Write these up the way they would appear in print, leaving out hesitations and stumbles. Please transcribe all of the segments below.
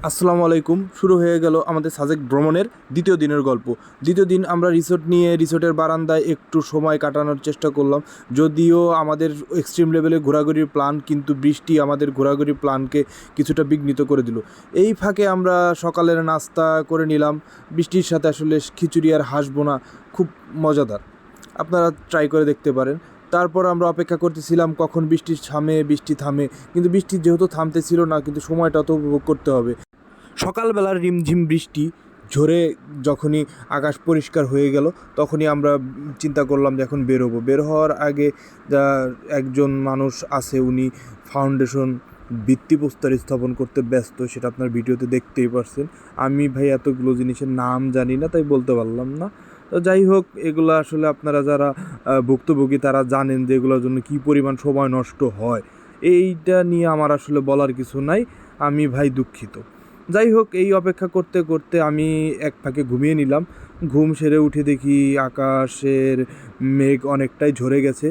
আসসালামু আলাইকুম। শুরু হয়ে গেল আমাদের সাজেক ভ্রমণের দ্বিতীয় দিনের গল্প। দ্বিতীয় দিন আমরা রিসোর্ট নিয়ে রিসোর্টের বারান্দায় একটু সময় কাটানোর চেষ্টা করলাম। যদিও আমাদের এক্সট্রিম লেভেলে ঘোরাঘুরির প্ল্যান, কিন্তু বৃষ্টি আমাদের ঘোরাঘুরির প্ল্যানকে কিছুটা বিঘ্নিত করে দিল। এই ফাঁকে আমরা সকালের নাস্তা করে নিলাম। বৃষ্টির সাথে আসলে খিচুড়ি আর হাঁস বোনা খুব মজাদার, আপনারা ট্রাই করে দেখতে পারেন। তারপর আমরা অপেক্ষা করতেছিলাম কখন বৃষ্টি থামে, কিন্তু বৃষ্টি যেহেতু থামতেছিল না, কিন্তু সময়টা তো উপভোগ করতে হবে। সকালবেলার রিমঝিম বৃষ্টি ঝরে যখনই আকাশ পরিষ্কার হয়ে গেল, তখনই আমরা চিন্তা করলাম যে এখন বেরোবো। বের হওয়ার আগে যা একজন মানুষ আছে, উনি ফাউন্ডেশন ভিত্তিপ্রস্তর স্থাপন করতে ব্যস্ত, সেটা আপনার ভিডিওতে দেখতেই পারছেন। আমি ভাই এতগুলো জিনিসের নাম জানি না, তাই বলতে পারলাম না। তো যাই হোক, এগুলো আসলে আপনারা যারা ভুক্তভোগী তারা জানেন যে এগুলোর জন্য কী পরিমাণ সময় নষ্ট হয়। এইটা নিয়ে আমার আসলে বলার কিছু নাই, আমি ভাই দুঃখিত। যাই হোক, এই অপেক্ষা করতে করতে আমি এক ফাঁকে ঘুমিয়ে নিলাম। ঘুম সেরে উঠে দেখি আকাশের মেঘ অনেকটাই ঝরে গেছে।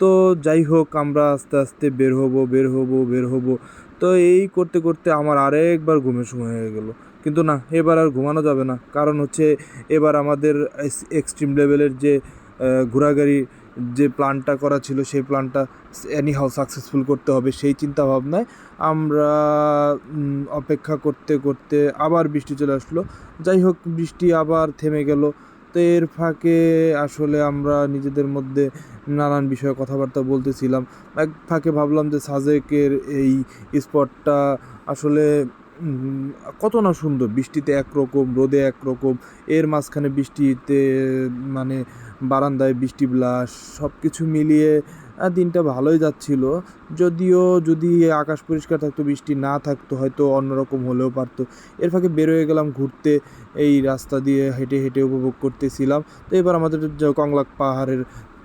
তো যাই হোক, আমরা আস্তে আস্তে বের হব। তো এই করতে করতে আমার আরেকবার ঘুমের সময় হয়ে গেল। কিন্তু না, এবার আর ঘুমানো যাবে না, কারণ হচ্ছে এবার আমাদের এক্সট্রিম লেভেলের যে ঘোরাঘুরি যে প্ল্যানটা করা ছিল, সেই প্ল্যানটা এনিহাউ সাকসেসফুল করতে হবে, সেই চিন্তা ভাবনায় আমরা অপেক্ষা করতে করতে আবার বৃষ্টি চলে আসলো। যাই হোক, বৃষ্টি আবার থেমে গেল। তো এর ফাঁকে আসলে আমরা নিজেদের মধ্যে নানান বিষয়ে কথাবার্তা বলতেছিলাম। এক ফাঁকে ভাবলাম যে সাজেকের এই স্পটটা আসলে কত না সুন্দর। বৃষ্টিতে একরকম, রোদে একরকম, এর মাঝখানে বৃষ্টিতে মানে বারান্দায় বৃষ্টি ব্লাস, সব কিছু মিলিয়ে দিনটা ভালোই যাচ্ছিল। যদিও যদি আকাশ পরিষ্কার থাকতো, বৃষ্টি না থাকতো, হয়তো অন্যরকম হলেও পারতো। এর ফাঁকে বেরোয় গেলাম ঘুরতে, এই রাস্তা দিয়ে হেঁটে হেঁটে উপভোগ করতেছিলাম। তো এবার আমাদের কংলাক পাহাড়ের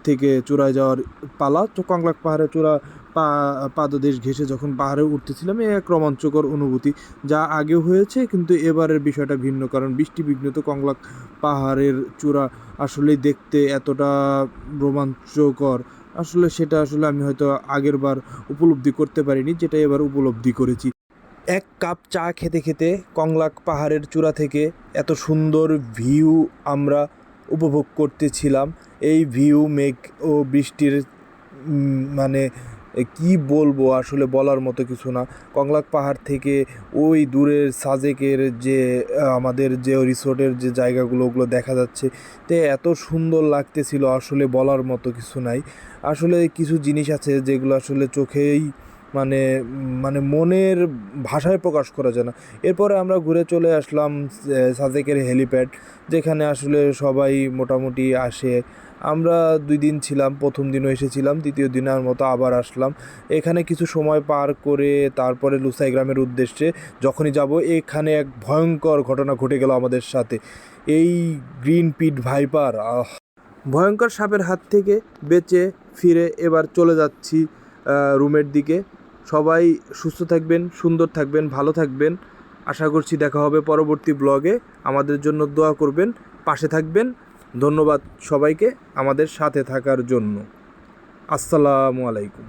থেকে চূড়ায় যাওয়ার পালা। তো কংলাক পাহাড়ের চূড়া পাদদেশ ঘেঁষে যখন পাহাড়ে উঠতেছিলাম, এক রোমাঞ্চকর অনুভূতি, যা আগেও হয়েছে, কিন্তু এবারের বিষয়টা ভিন্ন, কারণ বৃষ্টি বিঘ্নিত কংলাক পাহাড়ের চূড়া আসলেই দেখতে এতটা রোমাঞ্চকর, আসলে সেটা আসলে আমি হয়তো আগের বার উপলব্ধি করতে পারিনি, যেটা এবার উপলব্ধি করেছি। এক কাপ চা খেতে খেতে কংলাক পাহাড়ের চূড়া থেকে এত সুন্দর ভিউ আমরা উপভোগ করতেছিলাম। এই ভিউ, মেঘ ও বৃষ্টির মানে কি বলবো, আসলে বলার মতো কিছু না। কংলাক পাহাড় থেকে ওই দূরের সাজেকের যে আমাদের যে রিসোর্টের যে জায়গাগুলো, ওগুলো দেখা যাচ্ছে। তো এত সুন্দর লাগতেছিল, আসলে বলার মতো কিছু নাই। আসলে কিছু জিনিস আছে যেগুলো আসলে চোখেই মানে মানে মনের ভাষায় প্রকাশ করা যায় না। এরপরে আমরা ঘুরে চলে আসলাম সাজেকের হেলিপ্যাড, যেখানে আসলে সবাই মোটামুটি আসে। আমরা 2 দিন ছিলাম, প্রথম দিনও এসেছিলাম, দ্বিতীয় দিনের মতো আবার আসলাম। এখানে কিছু সময় পার করে তারপরে লুসাই গ্রামের উদ্দেশ্যে যখনই যাব, এখানে এক ভয়ঙ্কর ঘটনা ঘটে গেল আমাদের সাথে। এই গ্রিন পিট ভাইপার, ভয়ঙ্কর সাপের হাত থেকে বেঁচে ফিরে এবার চলে যাচ্ছি রুমের দিকে। সবাই সুস্থ থাকবেন, সুন্দর থাকবেন, ভালো থাকবেন। আশা করছি দেখা হবে পরবর্তী ব্লগে। আমাদের জন্য দোয়া করবেন, পাশে থাকবেন। ধন্যবাদ সবাইকে আমাদের সাথে থাকার জন্য। আসসালামু আলাইকুম।